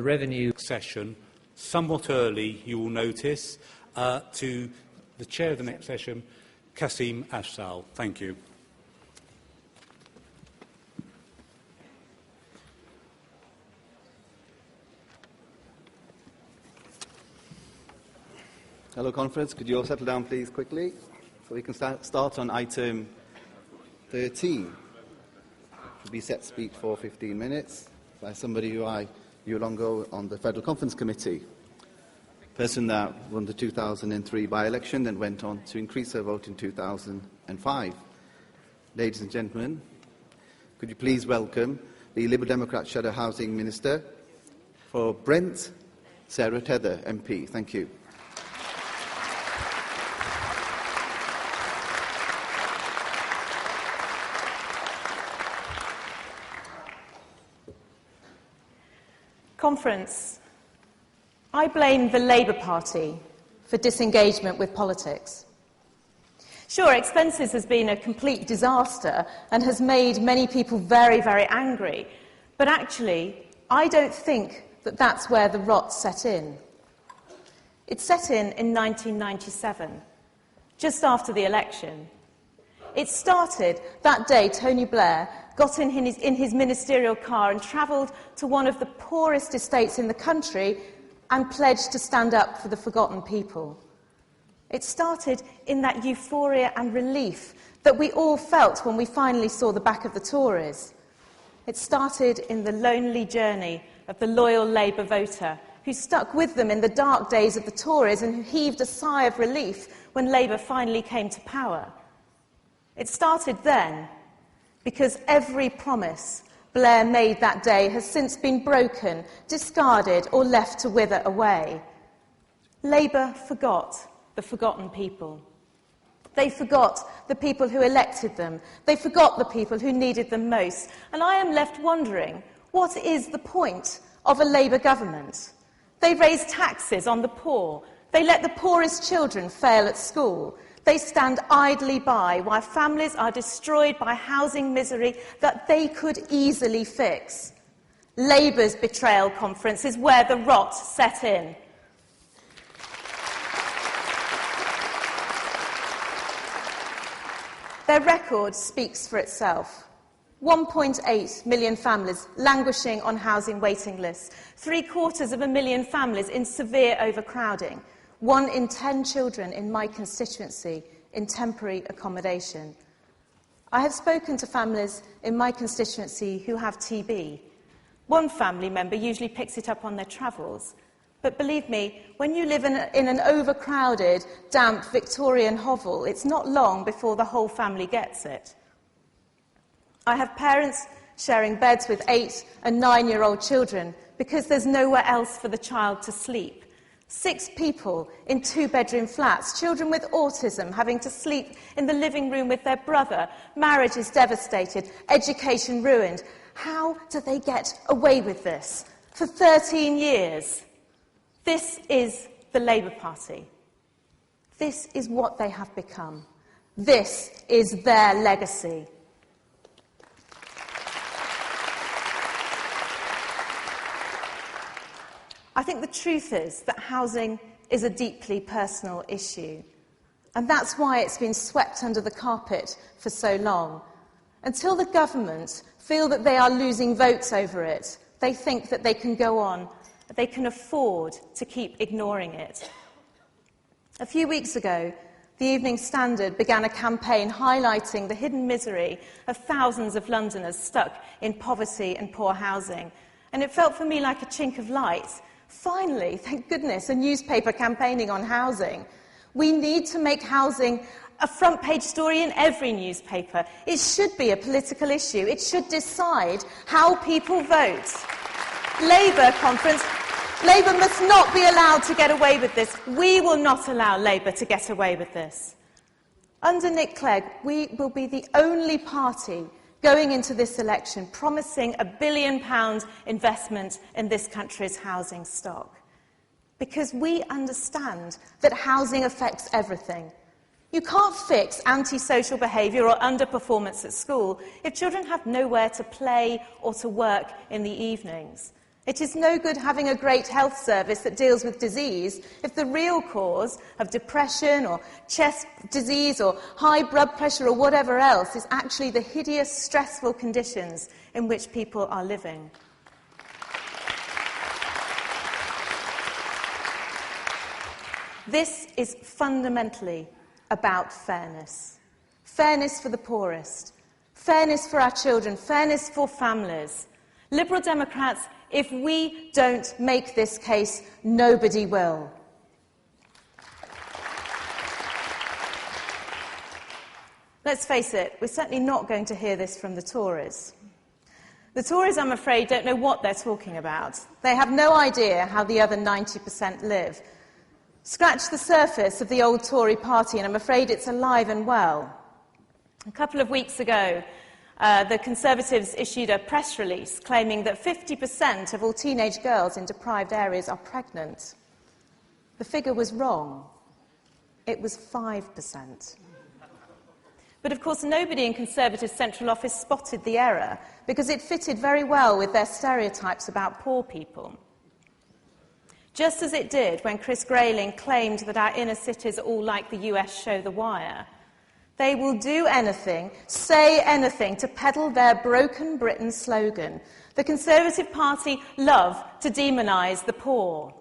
the revenue session, somewhat early, you will notice, to the chair of the next session, Kasim Afzal. Thank you. Hello, conference. Could you all settle down, please, quickly, so we can start on item 13. Should be set to speak for 15 minutes by somebody who I knew long ago on the Federal Conference Committee, a person that won the 2003 by-election and went on to increase her vote in 2005. Ladies and gentlemen, could you please welcome the Liberal Democrat Shadow Housing Minister for Brent, Sarah Teather, MP. Thank you. Conference, I blame the Labour Party for disengagement with politics. Sure, expenses has been a complete disaster and has made many people very, very angry, but actually, I don't think that that's where the rot set in. It set in 1997, just after the election. It started that day Tony Blair got in his ministerial car and travelled to one of the poorest estates in the country and pledged to stand up for the forgotten people. It started in that euphoria and relief that we all felt when we finally saw the back of the Tories. It started in the lonely journey of the loyal Labour voter who stuck with them in the dark days of the Tories and who heaved a sigh of relief when Labour finally came to power. It started then, because every promise Blair made that day has since been broken, discarded, or left to wither away. Labour forgot the forgotten people. They forgot the people who elected them. They forgot the people who needed them most. And I am left wondering, what is the point of a Labour government? They raise taxes on the poor. They let the poorest children fail at school. They stand idly by while families are destroyed by housing misery that they could easily fix. Labour's betrayal conference is where the rot set in. Their record speaks for itself. 1.8 million families languishing on housing waiting lists, 750,000 families in severe overcrowding, 1 in 10 children in my constituency in temporary accommodation. I have spoken to families in my constituency who have TB. One family member usually picks it up on their travels. But believe me, when you live in an overcrowded, damp Victorian hovel, it's not long before the whole family gets it. I have parents sharing beds with 8- and 9-year-old children because there's nowhere else for the child to sleep. 6 people in 2-bedroom flats, children with autism having to sleep in the living room with their brother, marriages devastated, education ruined. How do they get away with this? For 13 years. This is the Labour Party. This is what they have become. This is their legacy. I think the truth is that housing is a deeply personal issue. And that's why it's been swept under the carpet for so long. Until the government feel that they are losing votes over it, they think that they can go on, that they can afford to keep ignoring it. A few weeks ago, the Evening Standard began a campaign highlighting the hidden misery of thousands of Londoners stuck in poverty and poor housing. And it felt for me like a chink of light. Finally, thank goodness, a newspaper campaigning on housing. We need to make housing a front-page story in every newspaper. It should be a political issue. It should decide how people vote. Labour conference, Labour must not be allowed to get away with this. We will not allow Labour to get away with this. Under Nick Clegg, we will be the only party going into this election promising £1 billion investment in this country's housing stock. Because we understand that housing affects everything. You can't fix antisocial behaviour or underperformance at school if children have nowhere to play or to work in the evenings. It is no good having a great health service that deals with disease if the real cause of depression or chest disease or high blood pressure or whatever else is actually the hideous, stressful conditions in which people are living. This is fundamentally about fairness. Fairness for the poorest. Fairness for our children. Fairness for families. Liberal Democrats, if we don't make this case, nobody will. Let's face it, we're certainly not going to hear this from the Tories. The Tories, I'm afraid, don't know what they're talking about. They have no idea how the other 90% live. Scratch the surface of the old Tory party, and I'm afraid it's alive and well. A couple of weeks ago, the Conservatives issued a press release claiming that 50% of all teenage girls in deprived areas are pregnant. The figure was wrong. It was 5%. But of course, nobody in Conservative Central Office spotted the error because it fitted very well with their stereotypes about poor people. Just as it did when Chris Grayling claimed that our inner cities are all like the US show The Wire. They will do anything, say anything to peddle their broken Britain slogan. The Conservative Party love to demonise the poor.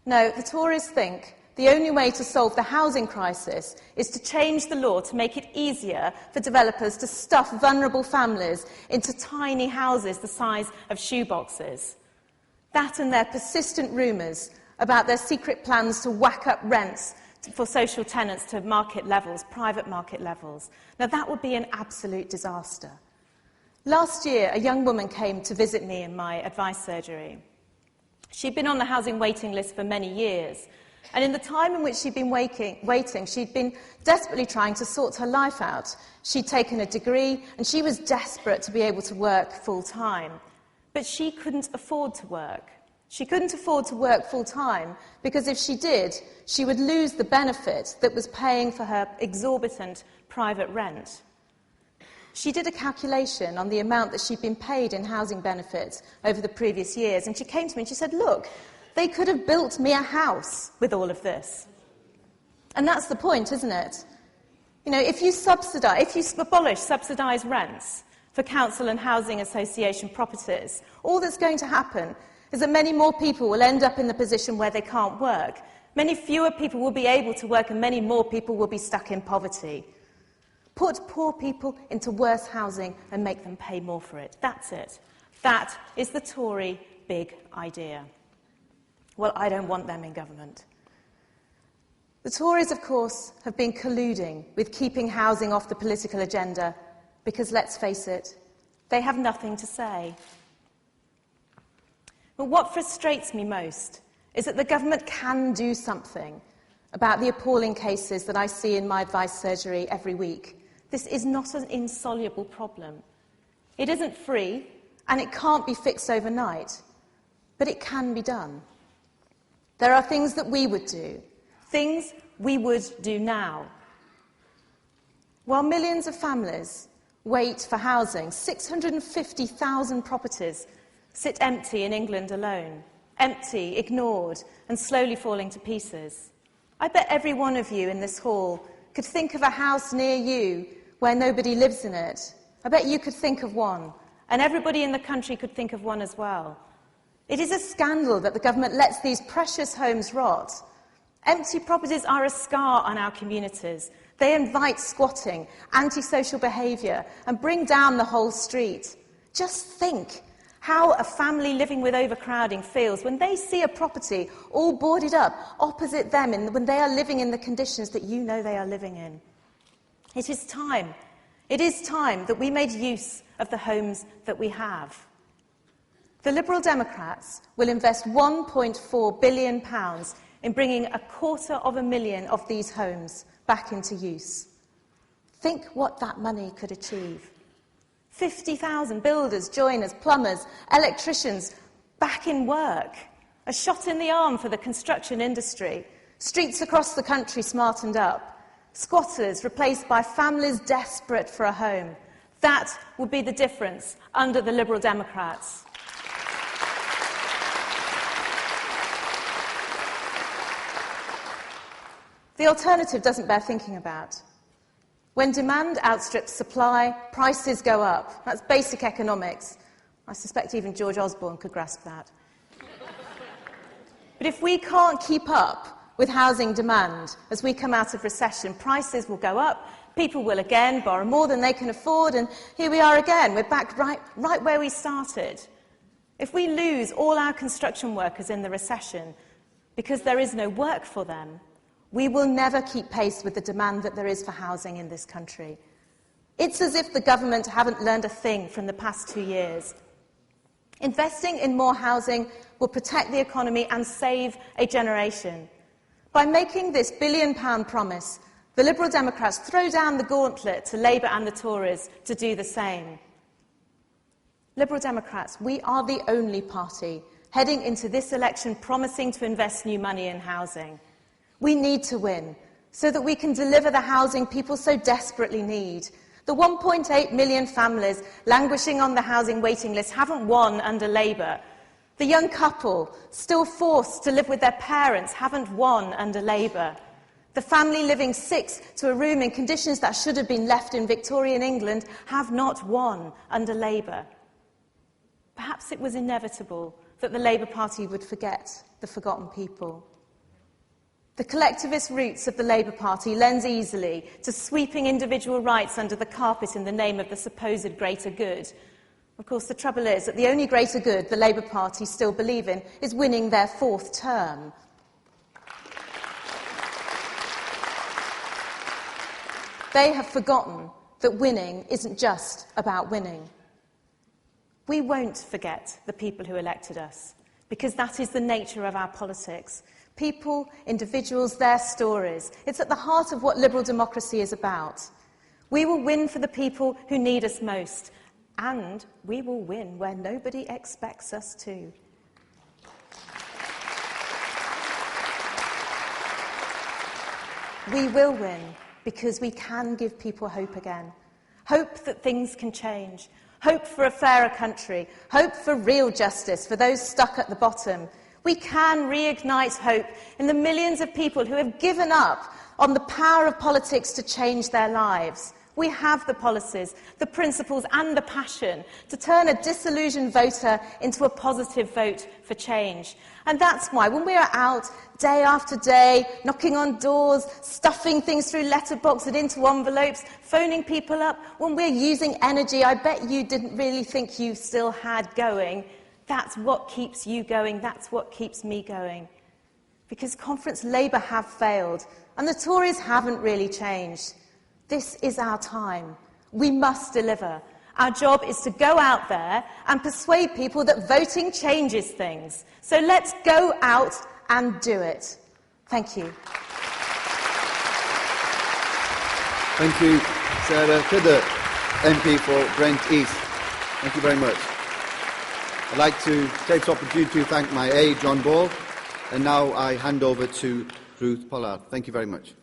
No, the Tories think the only way to solve the housing crisis is to change the law to make it easier for developers to stuff vulnerable families into tiny houses the size of shoeboxes. That and their persistent rumours about their secret plans to whack up rents for social tenants to market levels, private market levels. Now, that would be an absolute disaster. Last year, a young woman came to visit me in my advice surgery. She'd been on the housing waiting list for many years, and in the time in which she'd been waiting, she'd been desperately trying to sort her life out. She'd taken a degree, and she was desperate to be able to work full-time. But she couldn't afford to work. She couldn't afford to work full-time because if she did, she would lose the benefit that was paying for her exorbitant private rent. She did a calculation on the amount that she'd been paid in housing benefits over the previous years, and she came to me and she said, look, they could have built me a house with all of this. And that's the point, isn't it? You know, if you abolish subsidised rents for council and housing association properties, all that's going to happen is that many more people will end up in the position where they can't work. Many fewer people will be able to work and many more people will be stuck in poverty. Put poor people into worse housing and make them pay more for it. That's it. That is the Tory big idea. Well, I don't want them in government. The Tories, of course, have been colluding with keeping housing off the political agenda because, let's face it, they have nothing to say. But what frustrates me most is that the government can do something about the appalling cases that I see in my advice surgery every week. This is not an insoluble problem. It isn't free, and it can't be fixed overnight, but it can be done. There are things that we would do, things we would do now. While millions of families wait for housing, 650,000 properties sit empty in England alone, empty, ignored, and slowly falling to pieces. I bet every one of you in this hall could think of a house near you where nobody lives in it. I bet you could think of one, and everybody in the country could think of one as well. It is a scandal that the government lets these precious homes rot. Empty properties are a scar on our communities. They invite squatting, antisocial behaviour, and bring down the whole street. Just think how a family living with overcrowding feels when they see a property all boarded up opposite them when they are living in the conditions that you know they are living in. It is time that we made use of the homes that we have. The Liberal Democrats will invest £1.4 billion in bringing 250,000 of these homes back into use. Think what that money could achieve. 50,000 builders, joiners, plumbers, electricians back in work. A shot in the arm for the construction industry. Streets across the country smartened up. Squatters replaced by families desperate for a home. That would be the difference under the Liberal Democrats. The alternative doesn't bear thinking about. When demand outstrips supply, prices go up. That's basic economics. I suspect even George Osborne could grasp that. But if we can't keep up with housing demand as we come out of recession, prices will go up, people will again borrow more than they can afford, and here we are again. We're back right where we started. If we lose all our construction workers in the recession because there is no work for them, we will never keep pace with the demand that there is for housing in this country. It's as if the government haven't learned a thing from the past 2 years. Investing in more housing will protect the economy and save a generation. By making this billion-pound promise, the Liberal Democrats throw down the gauntlet to Labour and the Tories to do the same. Liberal Democrats, we are the only party heading into this election promising to invest new money in housing. We need to win so that we can deliver the housing people so desperately need. The 1.8 million families languishing on the housing waiting list haven't won under Labour. The young couple still forced to live with their parents haven't won under Labour. The family living 6 to a room in conditions that should have been left in Victorian England have not won under Labour. Perhaps it was inevitable that the Labour Party would forget the forgotten people. The collectivist roots of the Labour Party lends easily to sweeping individual rights under the carpet in the name of the supposed greater good. Of course, the trouble is that the only greater good the Labour Party still believe in is winning their 4th term. They have forgotten that winning isn't just about winning. We won't forget the people who elected us, because that is the nature of our politics. People, individuals, their stories. It's at the heart of what liberal democracy is about. We will win for the people who need us most, and we will win where nobody expects us to. We will win because we can give people hope again. Hope that things can change. Hope for a fairer country. Hope for real justice for those stuck at the bottom. We can reignite hope in the millions of people who have given up on the power of politics to change their lives. We have the policies, the principles and the passion to turn a disillusioned voter into a positive vote for change. And that's why when we are out day after day, knocking on doors, stuffing things through letterboxes and into envelopes, phoning people up, when we're using energy I bet you didn't really think you still had going, that's what keeps you going, that's what keeps me going. Because Conference Labour have failed, and the Tories haven't really changed. This is our time. We must deliver. Our job is to go out there and persuade people that voting changes things. So let's go out and do it. Thank you. Thank you, Sarah Teather, MP for Brent East. Thank you very much. I'd like to take this opportunity to thank my aide, John Ball, and now I hand over to Ruth Pollard. Thank you very much.